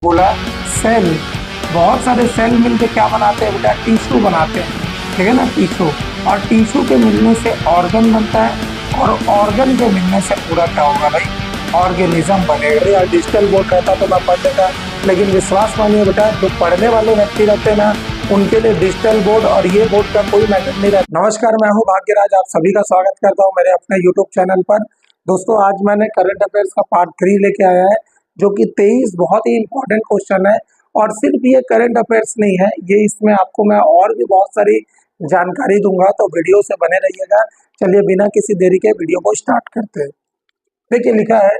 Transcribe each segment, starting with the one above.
बोला सेल। बहुत सारे सेल मिलके क्या बनाते हैं बेटा, टिश्यू बनाते हैं। ठीक है ना, टिश्यू। और टिश्यू के मिलने से ऑर्गन बनता है, और ऑर्गन के मिलने से पूरा क्या होगा भाई, ऑर्गेनिज्म बनेगा। यार डिजिटल बोर्ड रहता तो मैं पढ़ लेता, लेकिन विश्वास मानिए बेटा, जो पढ़ने वाले व्यक्ति रहते हैं ना, उनके लिए डिजिटल बोर्ड और ये बोर्ड का कोई मैटर नहीं रहता। नमस्कार, मैं हूँ भाग्यराज, आप सभी का स्वागत करता हूँ मेरे अपने यूट्यूब चैनल पर। दोस्तों, आज मैंने करंट अफेयर्स का पार्ट 3 लेके आया है, जो कि 23 बहुत ही इंपॉर्टेंट क्वेश्चन है। और सिर्फ ये करंट अफेयर्स नहीं है, ये इसमें आपको मैं और भी बहुत सारी जानकारी दूंगा, तो वीडियो से बने रहिएगा। चलिए बिना किसी देरी के वीडियो को स्टार्ट करते हैं। देखिए, लिखा है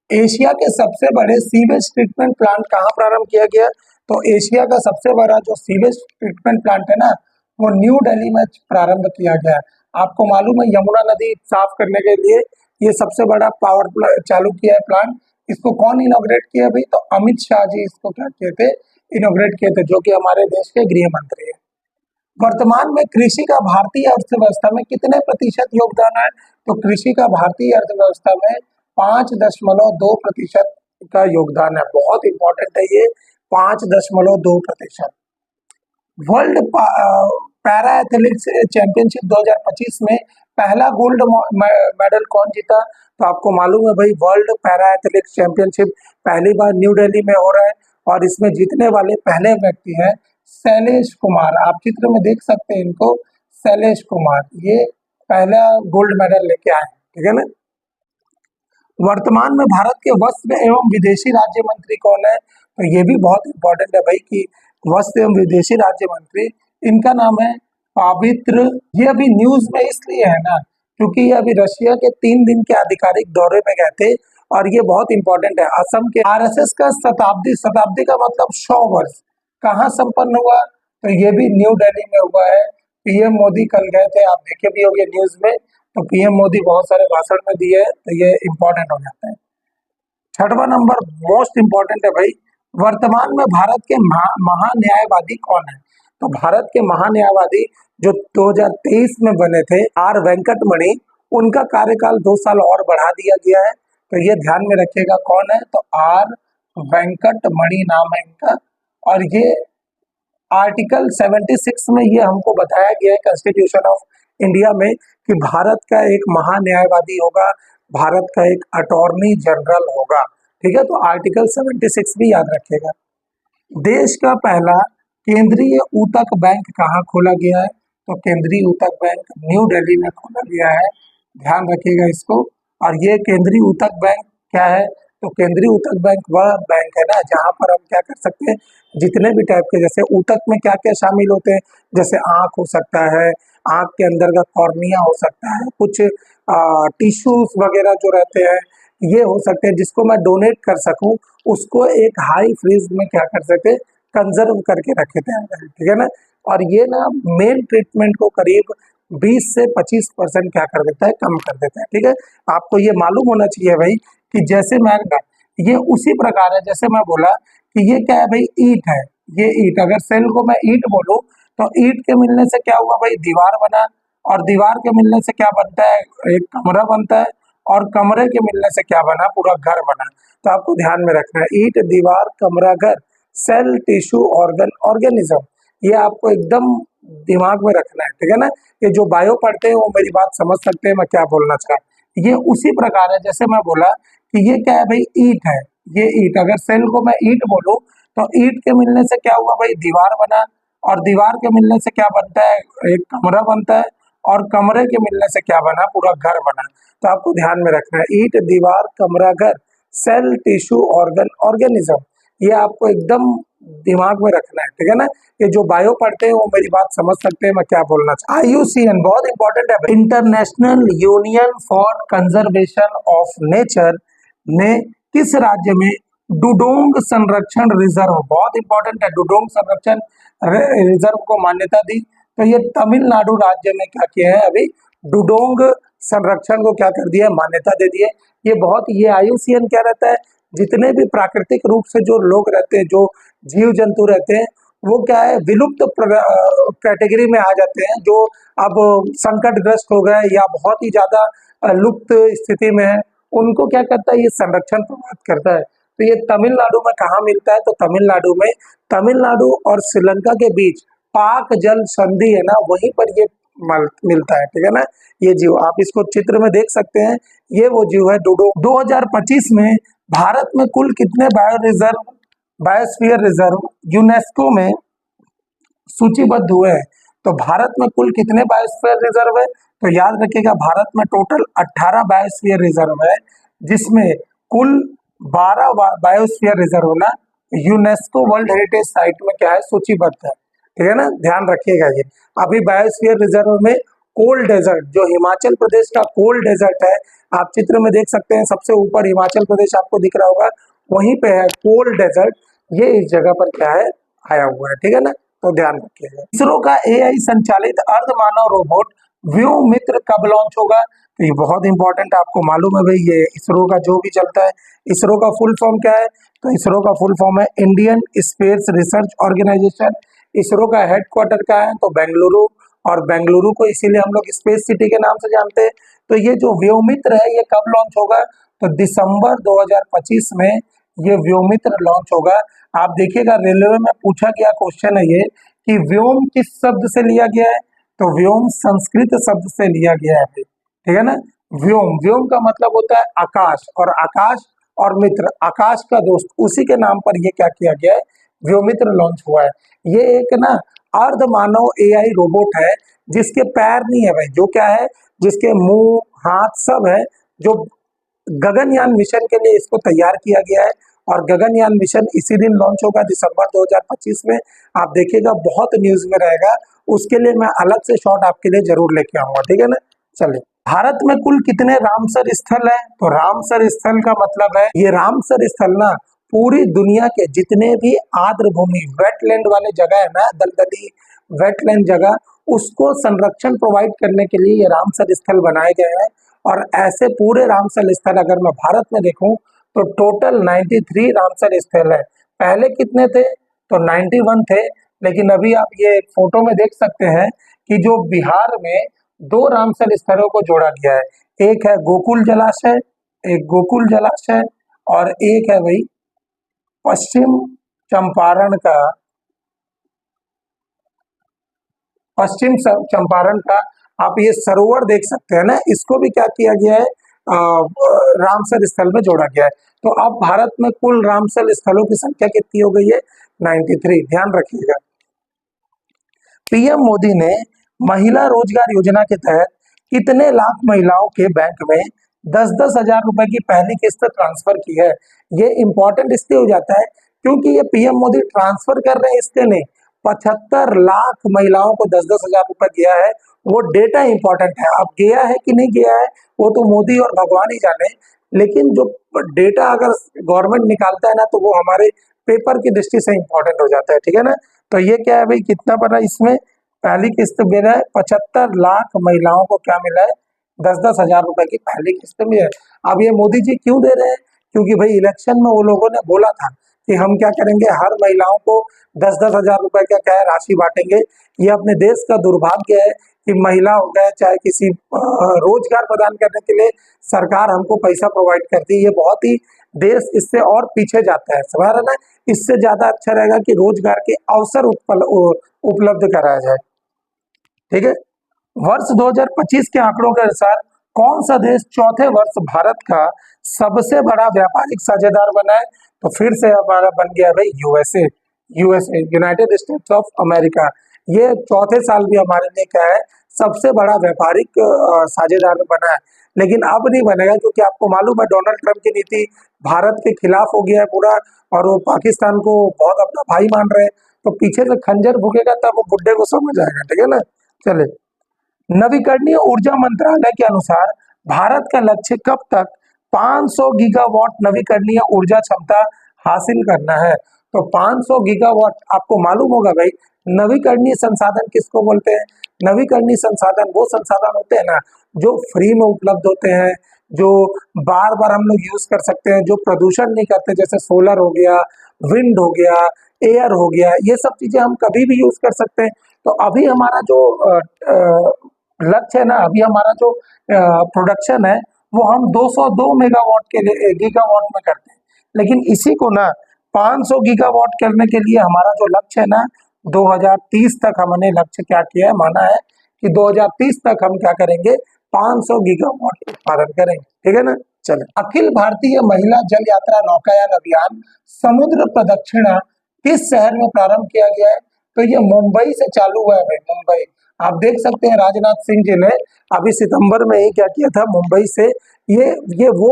एशिया के सबसे बड़े सीवेज ट्रीटमेंट प्लांट कहाँ प्रारंभ किया गया। तो एशिया का सबसे बड़ा जो सीवेज ट्रीटमेंट प्लांट है ना, वो न्यू दिल्ली में प्रारंभ किया गया। आपको मालूम है, यमुना नदी साफ करने के लिए ये सबसे बड़ा पावर चालू किया है प्लांट। इसको कौन इनॉग्रेट किया भाई, तो अमित शाह जी इसको क्या किए थे, इनॉग्रेट किए थे, जो कि हमारे देश के गृह मंत्री है। वर्तमान में कृषि का भारतीय अर्थव्यवस्था में कितने प्रतिशत योगदान है। तो कृषि का भारतीय अर्थव्यवस्था में 5.2% का योगदान है। बहुत इंपॉर्टेंट है ये, 5.2%। वर्ल्ड पैरा एथलेटिक्स चैंपियनशिप 2025 में पहला गोल्ड मेडल कौन जीता। तो आपको मालूम है भाई, वर्ल्ड पैरा एथलेटिक्स चैंपियनशिप पहली बार न्यू दिल्ली में हो रहा है, और इसमें जीतने वाले पहले व्यक्ति हैं शैलेश कुमार। आप चित्र में देख सकते हैं इनको, शैलेश कुमार, ये पहला गोल्ड मेडल लेके आए। ठीक है ना। वर्तमान में भारत के वस्त्र एवं विदेशी राज्य मंत्री कौन है। तो ये भी बहुत इंपॉर्टेंट है भाई, कि वस्त्र एवं विदेशी राज्य मंत्री, इनका नाम है पवित्र। ये अभी न्यूज में इसलिए है ना, क्योंकि ये अभी रशिया के 3 दिन के आधिकारिक दौरे में गए थे, और ये बहुत इंपॉर्टेंट है। असम के आरएसएस का शताब्दी का मतलब 100 वर्ष कहाँ संपन्न हुआ। तो ये भी न्यू दिल्ली में हुआ है। पीएम मोदी कल गए थे, आप देखे भी होंगे न्यूज में। तो पीएम मोदी बहुत सारे भाषण में दिए हैं, तो ये इंपॉर्टेंट हो जाता है। छठवां नंबर मोस्ट इंपॉर्टेंट है भाई, वर्तमान में भारत के महान्यायवादी कौन है। तो भारत के महान्यायवादी जो 2023 में बने थे, आर वेंकटमणि, उनका कार्यकाल 2 साल और बढ़ा दिया गया है। तो ये ध्यान में रखिएगा कौन है, तो आर वेंकटमणि नाम है इनका। और ये आर्टिकल 76 में ये हमको बताया गया है कॉन्स्टिट्यूशन ऑफ इंडिया में, कि भारत का एक महान्यायवादी होगा, भारत का एक अटॉर्नी जनरल होगा। ठीक है, तो आर्टिकल 76 भी याद रखिएगा। देश का पहला केंद्रीय ऊतक बैंक कहाँ खोला गया है। तो केंद्रीय ऊतक बैंक न्यू दिल्ली में खोला गया है, ध्यान रखिएगा इसको। और ये केंद्रीय ऊतक बैंक क्या है, तो केंद्रीय ऊतक बैंक वह बैंक है ना, जहाँ पर हम क्या कर सकते हैं, जितने भी टाइप के, जैसे ऊतक में क्या क्या शामिल होते हैं, जैसे आंख हो सकता है, आंख के अंदर का कॉर्निया हो सकता है, कुछ टिश्यूज वगैरह जो रहते हैं ये हो सकते हैं, जिसको मैं डोनेट कर सकूं, उसको एक हाई फ्रीज में क्या कर सकते हैं, कंजर्व करके रखे थे। ठीक है ना। और ये ना मेन ट्रीटमेंट को करीब 20 से 25% क्या कर देता है, कम कर देता है। ठीक है, आपको ये मालूम होना चाहिए भाई, कि जैसे मैं ये उसी प्रकार है, जैसे मैं बोला कि ये क्या है भाई, ईंट है। ये ईंट, अगर सेल को मैं ईंट बोलूं, तो ईंट के मिलने से क्या हुआ भाई, दीवार बना। और दीवार के मिलने से क्या बनता है, एक कमरा बनता है। और कमरे के मिलने से क्या बना, पूरा घर बना। तो आपको ध्यान में रखना है, ईंट, दीवार, कमरा, घर, सेल, टिश्यू, ऑर्गन, ऑर्गेनिज्म, ये आपको एकदम दिमाग में रखना है। ठीक है ना। ये जो बायो पढ़ते हैं वो मेरी बात समझ सकते हैं मैं क्या बोलना चाह। ये उसी प्रकार है, जैसे मैं बोला कि ये क्या है भाई, ईंट है। ये ईंट, अगर सेल को मैं ईंट बोलूं, तो ईंट के मिलने से क्या हुआ भाई, दीवार बना। और दीवार के मिलने से क्या बनता है, एक कमरा बनता है। और कमरे के मिलने से क्या बना, पूरा घर बना। तो आपको ध्यान में रखना है, ईंट, दीवार, कमरा, घर, सेल, टिश्यू, ऑर्गन, ऑर्गेनिज्म, ये आपको एकदम दिमाग में रखना है। ठीक है ना। ये जो बायो पढ़ते हैं वो मेरी बात समझ सकते हैं मैं क्या बोलना चाहता हूं। IUCN बहुत इंपॉर्टेंट है, international union for conservation of nature ने किस राज्य में डुडोंग संरक्षण रिजर्व, बहुत इंपॉर्टेंट है, डुडोंग संरक्षण रिजर्व को मान्यता दी। तो ये तमिलनाडु राज्य में क्या किया है अभी, डुडोंग संरक्षण को क्या कर दिया, मान्यता दे दी है। ये बहुत, ये IUCN क्या रहता है, जितने भी प्राकृतिक रूप से जो लोग रहते हैं, जो जीव जंतु रहते हैं, वो क्या है, विलुप्त कैटेगरी में आ जाते हैं, जो अब संकटग्रस्त हो गए या बहुत ही ज्यादा लुप्त स्थिति में है, उनको क्या करता है, ये संरक्षण प्रदान करता है। तो ये तमिलनाडु में कहाँ मिलता है, तो तमिलनाडु और श्रीलंका के बीच पाक जल संधि है ना, वहीं पर ये मिलता है, ठीक है ना। ये जीव आप इसको चित्र में देख सकते हैं, ये वो जीव है डोडो। 2025 में भारत में कुल कितने बायोस्फीयर रिजर्व यूनेस्को में सूचीबद्ध हुए हैं? तो भारत में कुल कितने बायोस्फीयर रिजर्व है? तो याद रखिएगा, भारत में टोटल 18 बायोस्फीयर रिजर्व है, जिसमें कुल 12 बायोस्फीयर रिजर्व ना यूनेस्को वर्ल्ड हेरिटेज साइट में क्या है, सूचीबद्ध है, ठीक है ना, ध्यान रखिएगा ये। अभी बायोस्फीयर रिजर्व में कोल्ड डेजर्ट, जो हिमाचल प्रदेश का कोल्ड डेजर्ट है, आप चित्र में देख सकते हैं, सबसे ऊपर हिमाचल प्रदेश आपको दिख रहा होगा, वहीं पे है कोल्ड डेजर्ट, ये इस जगह पर क्या है, आया हुआ है, ठीक है ना, तो ध्यान रखिएगा। इसरो का एआई संचालित अर्धमानव रोबोट व्योममित्र कब लॉन्च होगा? तो ये बहुत इंपॉर्टेंट, आपको मालूम है भाई, ये इसरो का जो भी चलता है, इसरो का फुल फॉर्म क्या है? तो इसरो का फुल फॉर्म है Indian space research organisation. ISRO का हेडक्वार्टर क्या है? तो बेंगलुरु, और बेंगलुरु को इसीलिए हम लोग स्पेस सिटी के नाम से जानते हैं। तो ये जो व्योममित्र है, ये कब लॉन्च होगा? तो दिसंबर 2025 में ये व्योममित्र लॉन्च होगा। आप देखिएगा, रेलवे में पूछा गया क्वेश्चन है ये कि व्योम किस शब्द से लिया गया है? तो व्योम संस्कृत शब्द से लिया गया है, ठीक है ना। व्योम, व्योम का मतलब होता है आकाश, और आकाश और मित्र, आकाश का दोस्त, उसी के नाम पर ये क्या किया गया है, व्योममित्र लॉन्च हुआ है। ये एक ना अर्धमानव एआई रोबोट है, जिसके पैर नहीं है भाई, जो क्या है, जिसके मुंह हाथ सब है, जो गगनयान मिशन के लिए इसको तैयार किया गया है। और गगनयान मिशन इसी दिन लॉन्च होगा, दिसंबर 2025 में। आप देखिएगा, बहुत न्यूज में रहेगा, उसके लिए मैं अलग से शॉट आपके लिए जरूर लेके आऊंगा, ठीक है ना। चलिए, भारत में कुल कितने रामसर स्थल है? तो रामसर स्थल का मतलब है, ये रामसर स्थल ना पूरी दुनिया के जितने भी आर्द्र भूमि वेटलैंड वाले जगह है ना, दलदली वेटलैंड जगह, उसको संरक्षण प्रोवाइड करने के लिए ये रामसर स्थल बनाए गए हैं। और ऐसे पूरे रामसर स्थल अगर मैं भारत में देखूं, तो टोटल 93 रामसर स्थल है। पहले कितने थे? तो 91 थे, लेकिन अभी आप ये फोटो में देख सकते हैं कि जो बिहार में 2 रामसर स्थलों को जोड़ा गया है, एक है गोकुल जलाशय, एक गोकुल जलाशय, और एक है भाई पश्चिम चंपारण का, पश्चिम चंपारण का आप ये सरोवर देख सकते हैं ना, इसको भी क्या किया गया है, रामसर स्थल में जोड़ा गया है। तो अब भारत में कुल रामसर स्थलों की संख्या कितनी हो गई है? 93, ध्यान रखिएगा। पीएम मोदी ने महिला रोजगार योजना के तहत कितने लाख महिलाओं के बैंक में 10-10 हजार रुपए की पहली किस्त ट्रांसफर की है? ये इंपॉर्टेंट इसलिए हो जाता है क्योंकि ये पीएम मोदी ट्रांसफर कर रहे हैं इसलिए नहीं, 75 लाख महिलाओं को 10-10 हजार रुपए गया है, वो डेटा इंपॉर्टेंट है। अब गया है कि नहीं गया है, वो तो मोदी और भगवान ही जाने, लेकिन जो डेटा अगर गवर्नमेंट निकालता है ना, तो वो हमारे पेपर की दृष्टि से इंपॉर्टेंट हो जाता है, ठीक है ना। तो ये क्या है भाई, कितना बना इसमें, पहली किस्त मिला है 75 लाख महिलाओं को, क्या मिला है, 10-10 हजार रुपए की पहली किस्त मिली है। अब ये मोदी जी क्यों दे रहे हैं? क्योंकि भाई इलेक्शन में वो लोगों ने बोला था कि हम क्या करेंगे, हर महिलाओं को 10-10 हजार रुपए का क्या है, राशि बांटेंगे। ये अपने देश का दुर्भाग्य है कि महिला हो गए, चाहे किसी रोजगार प्रदान करने के लिए सरकार हमको पैसा प्रोवाइड करती है, ये बहुत ही देश इससे और पीछे जाता है, समझ रहे ना। इससे ज्यादा अच्छा रहेगा कि रोजगार के अवसर उपलब्ध कराया जाए, ठीक है। वर्ष 2025 के आंकड़ों के अनुसार कौन सा देश चौथे वर्ष भारत का सबसे बड़ा व्यापारिक साझेदार बना है? तो फिर से हमारा बन गया भाई USA, United states of America. ये चौथे साल भी हमारे लिए क्या है, सबसे बड़ा व्यापारिक साझेदार बना है। लेकिन अब नहीं बनेगा, क्योंकि आपको मालूम है डोनाल्ड ट्रंप की नीति भारत के खिलाफ हो गया है पूरा, और वो पाकिस्तान को बहुत अपना भाई मान रहे हैं। तो पीछे से खंजर भुगेगा तब वो बुड्ढे को समझ आएगा, ठीक है ना। चले, नवीकरणीय ऊर्जा मंत्रालय के अनुसार भारत का लक्ष्य कब तक 500 गीगावाट नवीकरणीय ऊर्जा क्षमता हासिल करना है? तो 500 गीगावाट, आपको मालूम होगा भाई, नवीकरणीय संसाधन किसको बोलते हैं? नवीकरणीय संसाधन वो संसाधन होते हैं ना, जो फ्री में उपलब्ध होते हैं, जो बार बार हम लोग यूज कर सकते हैं, जो प्रदूषण नहीं करते, जैसे सोलर हो गया, विंड हो गया, एयर हो गया, ये सब चीजें हम कभी भी यूज कर सकते हैं। तो अभी हमारा जो लक्ष्य है ना, अभी हमारा जो प्रोडक्शन है, वो हम 202 मेगावाट के लिए, गीगावाट में करते हैं। लेकिन इसी को ना 500 गीगावाट करने के लिए हमारा जो लक्ष्य है ना, 2030 तक हमने लक्ष्य क्या किया है, माना है कि 2030 तक हम क्या करेंगे, 500 गीगावाट उत्पादन करेंगे। ठीक है ना। चले, अखिल भारतीय महिला जल यात्रा नौकायान अभियान समुद्र प्रदक्षिणा किस शहर में प्रारंभ किया गया है? तो ये मुंबई से चालू हुआ है भाई, मुंबई। आप देख सकते हैं राजनाथ सिंह जी ने अभी सितंबर में ही क्या किया था, मुंबई से ये वो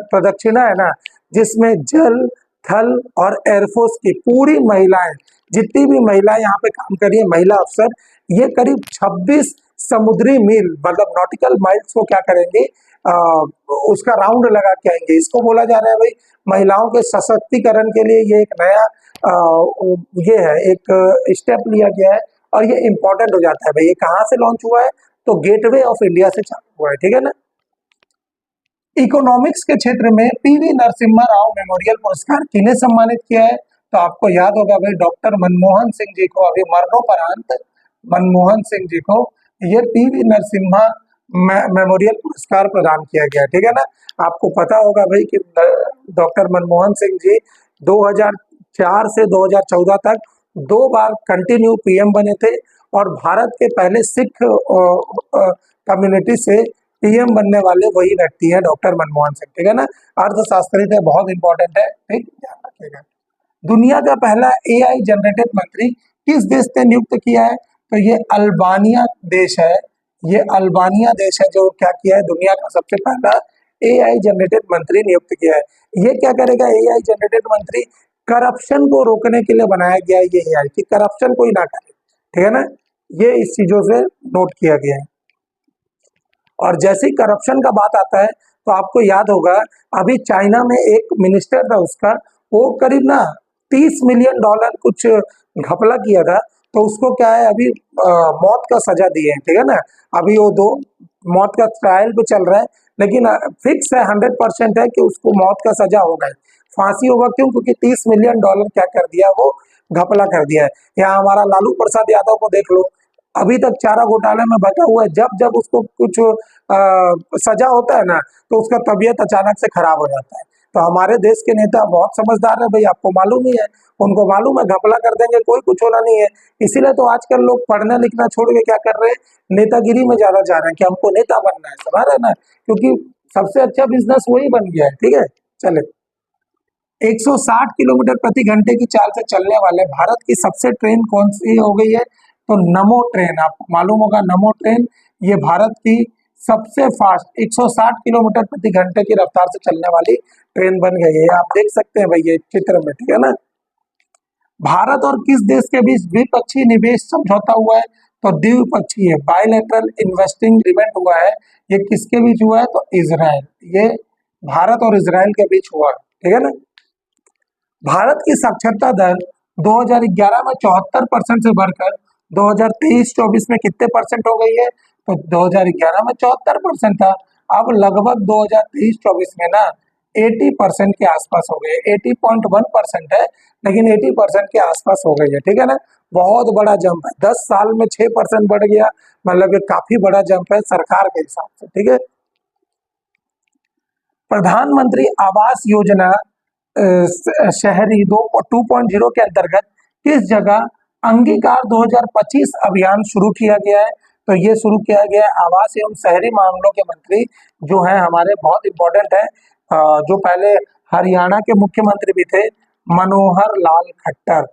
प्रदक्षिणा है ना, जिसमें जल, थल और एयरफोर्स की पूरी महिलाएं, जितनी भी महिलाएं यहाँ पे काम कर रही है, महिला अफसर, ये करीब 26 समुद्री मील मतलब नॉटिकल माइल्स को क्या करेंगे, उसका राउंड लगा के आएंगे। इसको बोला जा रहा है भाई महिलाओं के सशक्तिकरण के लिए ये एक नया ये है, एक स्टेप लिया गया है और ये इंपॉर्टेंट हो जाता है भाई। ये कहाँ से लॉन्च हुआ है? तो गेटवे ऑफ इंडिया से चालू हुआ है। ठीक है ना। इकोनॉमिक्स के क्षेत्र में पीवी नरसिम्हा राव मेमोरियल पुरस्कार किन्हें सम्मानित किया है? तो आपको याद होगा भाई, डॉक्टर मनमोहन सिंह जी को अभी मरणोपरांत मनमोहन सिंह जी को ये पीवी नरसिम्हा मेमोरियल पुरस्कार प्रदान किया गया। ठीक है ना। आपको पता होगा भाई कि डॉक्टर मनमोहन सिंह जी 2004 से 2014 तक 2 बार कंटिन्यू पीएम बने थे और भारत के पहले सिख कम्युनिटी से पीएम बनने वाले वही व्यक्ति है, डॉक्टर मनमोहन सिंह। ठीक है ना। अर्थशास्त्री थे, बहुत इंपॉर्टेंट है, ठीक, ध्यान रखिएगा। दुनिया का पहला एआई जनरेटेड मंत्री किस देश ने नियुक्त किया है? तो ये अल्बानिया देश है। ये अल्बानिया देश है जो क्या किया है, दुनिया का सबसे पहला एआई जनरेटेड मंत्री नियुक्त किया है। ये क्या करेगा एआई जनरेटेड मंत्री? करप्शन को रोकने के लिए बनाया गया है ये एआई, कि करप्शन कोई ना करे। ठीक है ना। ये इस चीजों से नोट किया गया है। और जैसे ही करप्शन का बात आता है तो आपको याद होगा अभी चाइना में एक मिनिस्टर था उसका, वो करीब ना $30 मिलियन कुछ घपला किया था, तो उसको क्या है अभी मौत का सजा दिए हैं। ठीक है ना। अभी वो 2 मौत का ट्रायल पे चल रहा है, लेकिन फिक्स है, 100% है कि उसको मौत का सजा होगा, फांसी होगा। क्यों? क्योंकि $30 मिलियन क्या कर दिया, वो घपला कर दिया है। यहाँ हमारा लालू प्रसाद यादव को देख लो, अभी तक चारा घोटाले में बचा हुआ है। जब जब उसको कुछ सजा होता है ना, तो उसका तबीयत अचानक से खराब हो जाता है। तो हमारे देश के नेता बहुत समझदार है भाई, आपको मालूम ही है, उनको मालूम है घपला कर देंगे कोई कुछ होना नहीं है। इसीलिए तो आजकल लोग पढ़ना लिखना छोड़ के क्या कर रहे हैं, नेतागिरी में ज्यादा जा रहे हैं कि हमको नेता बनना है, समझ रहे ना, क्योंकि सबसे अच्छा बिजनेस वही बन गया है। ठीक है। चले, 160 किलोमीटर प्रति घंटे की चाल से चलने वाले भारत की सबसे ट्रेन कौन सी हो गई है? तो नमो ट्रेन, आपको मालूम होगा नमो ट्रेन, ये भारत की सबसे फास्ट 160 किलोमीटर प्रति घंटे की रफ्तार से चलने वाली ट्रेन बन गई है। आप देख सकते हैं भाई ये चित्र में। ठीक है ना। भारत और किस देश के बीच द्विपक्षीय निवेश समझौता हुआ है? तो द्विपक्षीय बायलैटरल इन्वेस्टिंग एग्रीमेंट हुआ है। ये किसके बीच हुआ है? तो इजराइल, ये भारत और इजराइल के बीच हुआ है। ठीक है ना। भारत की साक्षरता दर 2011 में 74% से बढ़कर 2023-24 में कितने परसेंट हो गई है? तो 2011 में 74% था, अब लगभग 2023-24 में ना 80% के आसपास हो गए। 80.1% है, लेकिन 80% के आसपास हो गई है। ठीक है ना। बहुत बड़ा जंप है, 10 साल में 6% बढ़ गया, मतलब ये काफी बड़ा जंप है सरकार के हिसाब से। ठीक है। प्रधानमंत्री आवास योजना शहरी 2.0 के अंतर्गत किस जगह अंगीकार 2025 अभियान शुरू किया गया है? तो ये शुरू किया गया है आवास एवं शहरी मामलों के मंत्री जो हैं हमारे, बहुत इंपॉर्टेंट है, जो पहले हरियाणा के मुख्यमंत्री भी थे, मनोहर लाल खट्टर।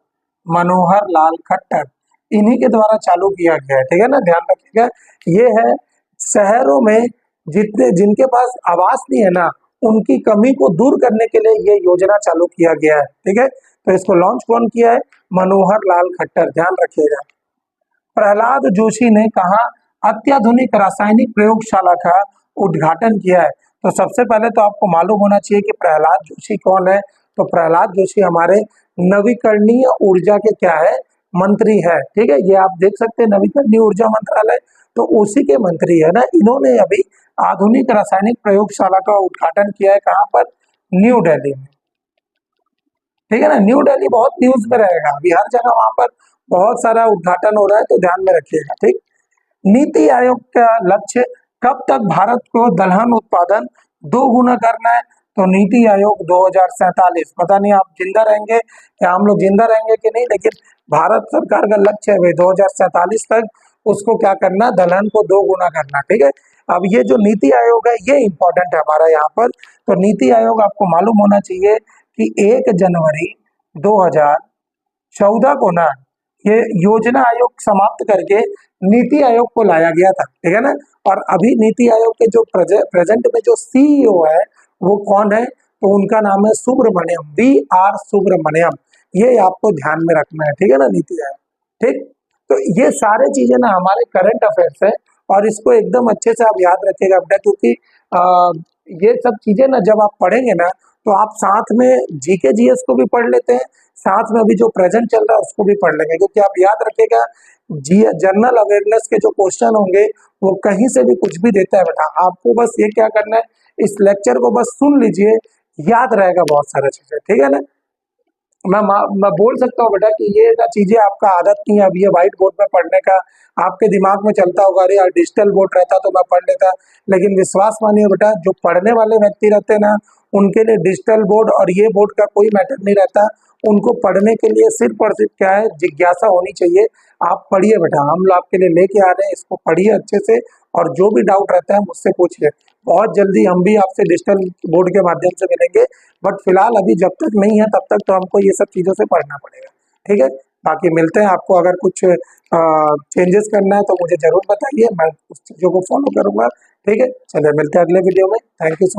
मनोहर लाल खट्टर, इन्हीं के द्वारा चालू किया गया है। ठीक है ना। ध्यान रखिएगा, ये है शहरों में जितने जिनके पास आवास नहीं है ना, उनकी कमी को दूर करने के लिए ये योजना चालू किया गया है। ठीक है। तो इसको लॉन्च कौन किया है? मनोहर लाल खट्टर, ध्यान रखिएगा। प्रहलाद जोशी ने कहा अत्याधुनिक रासायनिक प्रयोगशाला का उद्घाटन किया है? तो सबसे पहले तो आपको मालूम होना चाहिए कि प्रहलाद जोशी कौन है। तो प्रहलाद जोशी हमारे नवीकरणीय ऊर्जा के क्या है, मंत्री है। ठीक है। ये आप देख सकते हैं नवीकरणीय ऊर्जा मंत्रालय, तो उसी के मंत्री है ना। इन्होंने अभी आधुनिक रासायनिक प्रयोगशाला का उद्घाटन किया है, कहाँ पर? न्यू दिल्ली में। ठीक है ना। न्यू दिल्ली बहुत न्यूज में रहेगा, अभी हर जगह वहां पर बहुत सारा उद्घाटन हो रहा है, तो ध्यान में रखिएगा। ठीक। नीति आयोग का लक्ष्य कब तक भारत को दलहन उत्पादन 2 गुना करना है? तो नीति आयोग 2047, पता नहीं आप जिंदा रहेंगे या हम लोग जिंदा रहेंगे कि नहीं, लेकिन भारत सरकार का लक्ष्य है भाई 2047 तक उसको क्या करना, दलहन को 2 गुना करना। ठीक है, अब ये जो नीति आयोग है ये इंपॉर्टेंट है हमारा यहाँ पर। तो नीति आयोग आपको मालूम होना चाहिए कि 1 जनवरी 2014 को ना ये योजना आयोग समाप्त करके नीति आयोग को लाया गया था। ठीक है ना, और अभी नीति आयोग के जो प्रेजेंट में जो सीईओ है वो कौन है, तो उनका नाम है सुब्रमण्यम, वी आर सुब्रमण्यम। ये आपको ध्यान में रखना है, ठीक है ना, नीति आयोग। ठीक, तो ये सारे चीजें ना हमारे करंट अफेयर्स है और इसको एकदम अच्छे से आप याद रखिएगा बेटा, क्योंकि ये सब चीजें ना जब आप पढ़ेंगे ना तो आप साथ में जीके जीएस को भी पढ़ लेते हैं, साथ में अभी जो प्रेजेंट चल रहा है उसको भी पढ़ लेंगे, क्योंकि आप याद रखिएगा जी जनरल अवेयरनेस के जो क्वेश्चन होंगे वो कहीं से भी कुछ भी देता है बेटा। आपको बस ये क्या करना है, इस लेक्चर को बस सुन लीजिए, याद रहेगा बहुत सारा चीजें। ठीक है ना, मैं बोल सकता हूँ बेटा कि ये ना चीजें आपका आदत नहीं है अभी ये व्हाइट बोर्ड में पढ़ने का, आपके दिमाग में चलता होगा अरे यार डिजिटल बोर्ड रहता तो मैं पढ़ लेता, लेकिन विश्वास मानिए बेटा जो पढ़ने वाले व्यक्ति रहते हैं ना उनके लिए डिजिटल बोर्ड और ये बोर्ड का कोई मैटर नहीं रहता। उनको पढ़ने के लिए सिर्फ और सिर्फ क्या है, जिज्ञासा होनी चाहिए। आप पढ़िए बेटा, हम लोग आपके लिए लेके आ रहे हैं, इसको पढ़िए अच्छे से और जो भी डाउट रहता है मुझसे पूछिए। बहुत जल्दी हम भी आपसे डिजिटल बोर्ड के माध्यम से मिलेंगे, बट फिलहाल अभी जब तक नहीं है तब तक तो हमको ये सब चीज़ों से पढ़ना पड़ेगा। ठीक है, बाकी मिलते हैं। आपको अगर कुछ चेंजेस करना है तो मुझे ज़रूर बताइए, मैं उस चीज़ों को फॉलो करूँगा। ठीक है, चलिए मिलते हैं अगले वीडियो में। Thank you so much.